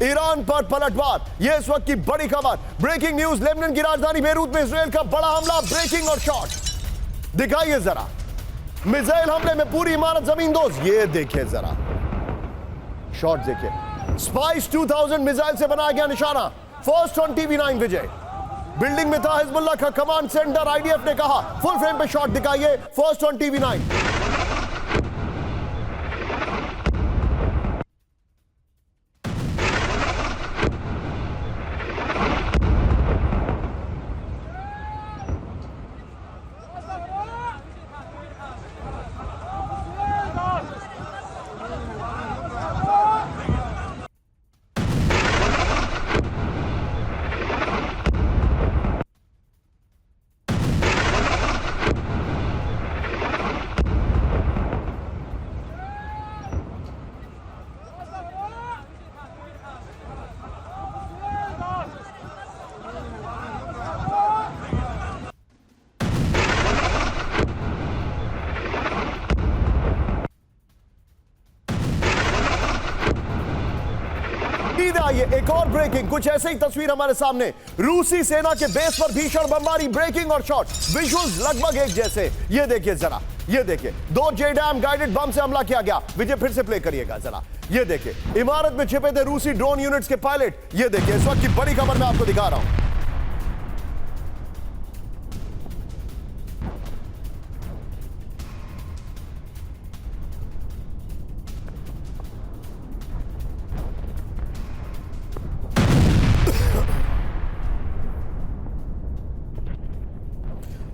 Iran पर पलटवार, यह इस वक्त की बड़ी खबर। ब्रेकिंग न्यूज, लेबनान की राजधानी बेरूत में इजराइल का बड़ा हमला। ब्रेकिंग और शॉट दिखाइए जरा। मिसाइल हमले में पूरी इमारत जमींदोज। ये देखिए जरा शॉट देखिए। स्पाइस 2000 मिसाइल से बनाया गया निशाना। First on TV9 Vijay. Building में था हिजबुल्लाह का कमांड सेंटर। आईडीएफ ने कहा फुल फ्रेम पे शॉट दिखाइए। First on TV9. आइए एक और ब्रेकिंग, कुछ ऐसे ही तस्वीर हमारे सामने। रूसी सेना के बेस पर भीषण बमबारी। ब्रेकिंग और शॉट, विजुअल्स लगभग एक जैसे। ये देखिए जरा, ये देखिए 2 JDAM गाइडेड बम से हमला किया गया। विजय फिर से प्ले करिएगा जरा। ये देखिए इमारत में छिपे थे रूसी ड्रोन यूनिट्स के पायलट। ये देखिए इस वक्त की बड़ी खबर मैं आपको दिखा रहा हूं।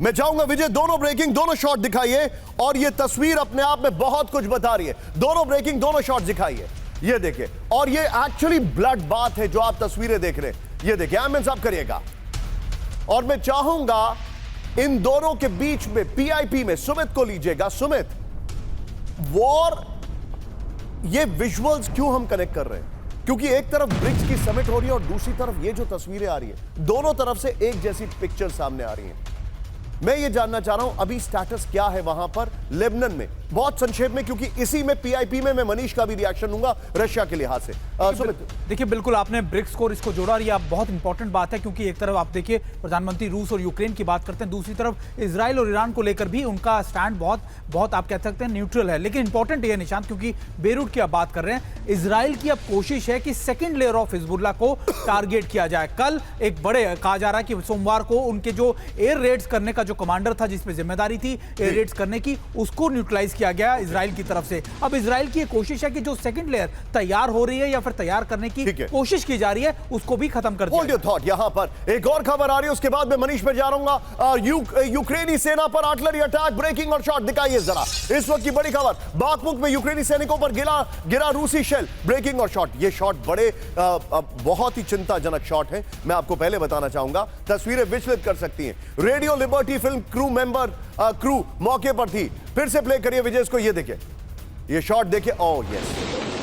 मैं चाहूंगा विजय दोनों ब्रेकिंग, दोनों शॉट दिखाइए। और ये तस्वीर अपने आप में बहुत कुछ बता रही है। दोनों ब्रेकिंग, दोनों शॉट दिखाइए। ये देखिए, और ये एक्चुअली ब्लड बाथ है जो आप तस्वीरें देख रहे हैं। ये देखिए एमएन साहब करिएगा। और मैं चाहूंगा इन दोनों के बीच में पीआईपी में सुमित को लीजिएगा। सुमित, वॉर, ये विजुअल्स क्यों हम कनेक्ट कर रहे हैं? क्योंकि एक तरफ ब्रिक्स की समिट हो रही है और दूसरी तरफ ये जो तस्वीरें आ रही है, दोनों तरफ से एक जैसी पिक्चर सामने आ रही है। मैं ये जानना चाह रहा हूं अभी स्टेटस क्या है वहां पर लेबनान में, बहुत संक्षेप में, क्योंकि इसी में पीआईपी में मैं मनीष का भी रिएक्शन लूंगा रशिया के लिहाज से। देखिए बिल्कुल आपने ब्रिक्स को इसको जोड़ा और ये बहुत इंपॉर्टेंट बात है, क्योंकि एक तरफ आप देखिए प्रधानमंत्री रूस और यूक्रेन की बात करते हैं, दूसरी तरफ इजराइल और ईरान को लेकर भी उनका स्टैंड बहुत आप कह सकते हैं न्यूट्रल है। लेकिन इंपॉर्टेंट ये निशान, क्योंकि बेरूट की आप बात कर रहे हैं, इजराइल की अब कोशिश है कि सेकेंड लेयर ऑफ हिजबुल्लाह को टारगेट किया जाए। कल एक बड़े कहा जा रहा है कि सोमवार को उनके जो एयर रेड्स करने का जो कमांडर था, जिसपे जिम्मेदारी थी एयर रेड्स करने की, उसको न्यूट्रलाइज किया गया इजराइल की तरफ से। अब इजराइल की कोशिश है कि जो सेकंड लेयर तैयार हो रही है या फिर तैयार करने की कोशिश की जा रही है, उसको भी खत्म कर दिया। Hold your thought. यहां पर एक और खबर आ रही है, उसके बाद मैं मनीष पे जा रहा हूं। यूक्रेनी सेना पर आर्टिलरी अटैक। ब्रेकिंग और शॉट दिखाइए जरा। इस वक्त की बड़ी खबर, बाखमुक में यूक्रेनी सैनिकों पर गिरा रूसी शेल। ब्रेकिंग और शॉट, ये शॉट बड़े बहुत ही चिंताजनक शॉट है। मैं आपको पहले बताना चाहूंगा, तस्वीरें विचलित कर सकती हैं। रेडियो लिबर्टी फिल्म क्रू मौके पर थी। फिर से प्ले करिए विजय इसको। ये देखिए, ये शॉट देखिए। ओह यस,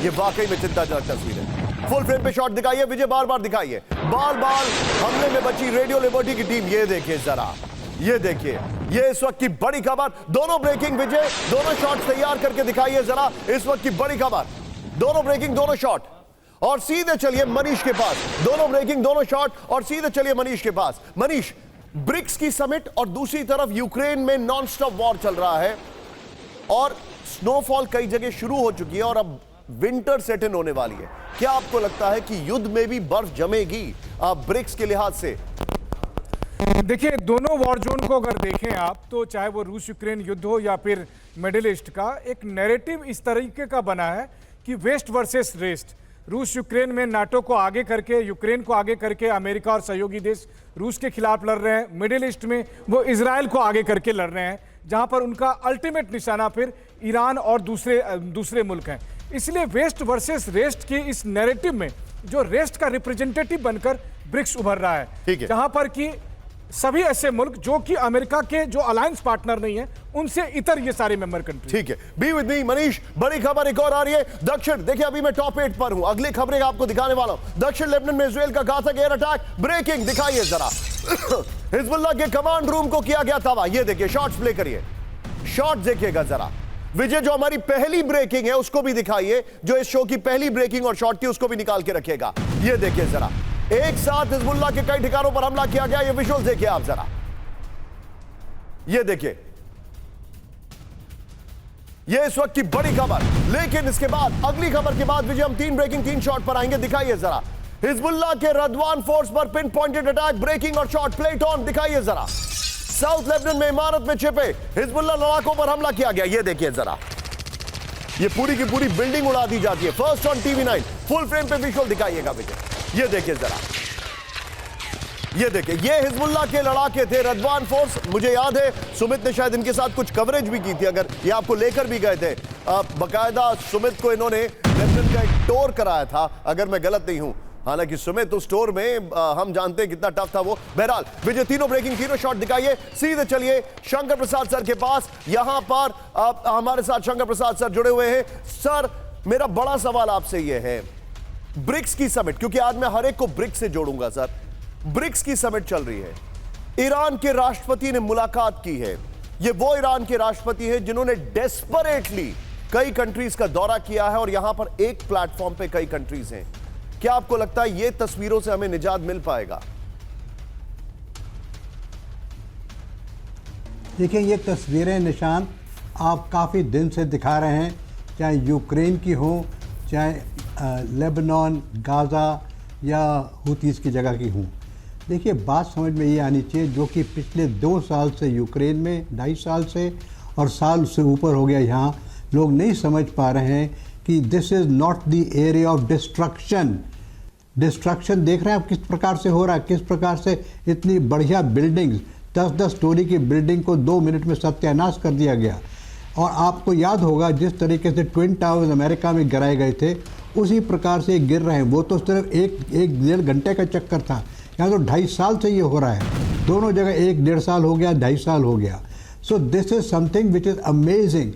ये वाकई में चिंताजनक तस्वीर है। फुल फ्रेम पे शॉट दिखाइए विजय, बार बार दिखाइए। बाल बाल हमले में बची रेडियो लिबर्टी की टीम। ये देखिए जरा, ये देखिए, ये इस वक्त की बड़ी खबर। दोनों ब्रेकिंग विजय, दोनों शॉट तैयार करके दिखाइए जरा। इस वक्त की बड़ी खबर, दोनों ब्रेकिंग, दोनों शॉट। और सीधे चलिए मनीष के पास। दोनों ब्रेकिंग, दोनों शॉट, और सीधे चलिए मनीष के पास। मनीष, ब्रिक्स की समिट और दूसरी तरफ यूक्रेन में नॉन स्टॉप वॉर चल रहा है और स्नोफॉल कई जगह शुरू हो चुकी है और अब विंटर सेट इन होने वाली है। क्या आपको लगता है कि युद्ध में भी बर्फ जमेगी ब्रिक्स के लिहाज से? देखिए, दोनों वॉर जोन को अगर देखें आप, तो चाहे वो रूस यूक्रेन युद्ध हो या फिर मिडिल ईस्ट का, एक नैरेटिव इस तरीके का बना है कि वेस्ट वर्सेस रेस्ट। रूस यूक्रेन में नाटो को आगे करके, यूक्रेन को आगे करके अमेरिका और सहयोगी देश रूस के खिलाफ लड़ रहे हैं। मिडिल ईस्ट में वो इजराइल को आगे करके लड़ रहे हैं, जहां पर उनका अल्टीमेट निशाना फिर ईरान और दूसरे मुल्क हैं। इसलिए वेस्ट वर्सेस रेस्ट की इस नैरेटिव में जो रेस्ट का रिप्रेजेंटेटिव बनकर ब्रिक्स उभर रहा है, जहां पर कि सभी ऐसे मुल्क जो कि अमेरिका के जो अलायंस पार्टनर नहीं है, उनसे इतर ये सारे मेंबर कंट्री। ठीक है, बी विद मी मनीष। बड़ी खबर एक और आ रही है दक्षिण। देखिए अभी मैं टॉप 8 पर हूं, अगली खबरें आपको दिखाने वाला हूं। दक्षिण लेबनान में इजराइल का घातक एयर अटैक। ब्रेकिंग दिखाइए जरा। हिजबुल्लाह के कमांड रूम को किया गया तबाह। ये देखिए, शॉट्स प्ले करिए, शॉट देखिएगा जरा। विजय, जो हमारी पहली ब्रेकिंग है उसको भी दिखाइए, जो इस शो की पहली ब्रेकिंग और शॉट थी उसको भी निकाल के रखिएगा। ये देखिए जरा, एक साथ हिजबुल्लाह के कई ठिकानों पर हमला किया गया। ये विजुअल्स देखिए आप जरा, ये देखिए, ये इस वक्त की बड़ी खबर। लेकिन इसके बाद अगली खबर के बाद विजय हम 3 ब्रेकिंग 3 शॉट पर आएंगे। दिखाइए जरा, हिजबुल्लाह के रदवान फोर्स पर पिन पॉइंटेड अटैक, ब्रेकिंग और शॉट, प्लेट ऑन। दिखाइए जरा, साउथ लेबनान में इमारत में छिपे हिजबुल्लाह लड़ाकों पर हमला किया गया। ये देखिए जरा, ये पूरी की पूरी बिल्डिंग उड़ा दी जाती है। First on TV9 full frame पे विजुअल दिखाइएगा विजय। ये देखिए जरा, ये देखिए, ये हिजबुल्लाह के लड़ाके थे, रदवान फोर्स। मुझे याद है सुमित ने शायद इनके साथ कुछ कवरेज भी की थी, अगर ये आपको लेकर भी गए थे। बकायदा सुमित को इन्होंने लेबनान का एक टूर कराया था, अगर मैं गलत नहीं हूं। हालांकि सुमित उस स्टोर में हम जानते हैं कितना टफ था वो। बहरहाल विजय, तीनों ब्रेकिंग, तीनों शॉट दिखाइए। सीधे चलिए शंकर प्रसाद सर के पास। यहां पर हमारे साथ शंकर प्रसाद सर जुड़े हुए हैं। सर, मेरा बड़ा सवाल आपसे यह है, ब्रिक्स की समिट, क्योंकि आज मैं हर एक को ब्रिक्स से जोड़ूंगा सर। ब्रिक्स की समिट चल रही है, ईरान के राष्ट्रपति ने मुलाकात की है। ये वो ईरान के राष्ट्रपति हैं जिन्होंने डेस्परेटली कई कंट्रीज का दौरा किया है, और यहां पर एक प्लेटफॉर्म पे कई कंट्रीज हैं। क्या आपको लगता है ये तस्वीरों से हमें निजात मिल पाएगा? देखिए, ये तस्वीरें निशान आप काफ़ी दिन से दिखा रहे हैं, चाहे यूक्रेन की हो, चाहे लेबनान, गाज़ा या हुतीस की जगह की हों। देखिए, बात समझ में ये आनी चाहिए, जो कि पिछले 2 साल से यूक्रेन में, 2.5 साल से और साल से ऊपर हो गया, यहाँ लोग नहीं समझ पा रहे हैं कि this is not the area of destruction. Destruction देख रहे हैं आप किस प्रकार से हो रहा है, किस प्रकार से इतनी बढ़िया बिल्डिंग्स, 10-10 स्टोरी की बिल्डिंग को 2 मिनट में सत्यानाश कर दिया गया। और आपको याद होगा जिस तरीके से ट्विन टावर्स अमेरिका में गिराए गए थे, उसी प्रकार से गिर रहे हैं। वो तो सिर्फ 1-1.5 घंटे का चक्कर था, यहाँ तो 2.5 साल से ये हो रहा है। दोनों जगह 1-1.5 साल हो गया, 2.5 साल हो गया। So this is something which is amazing.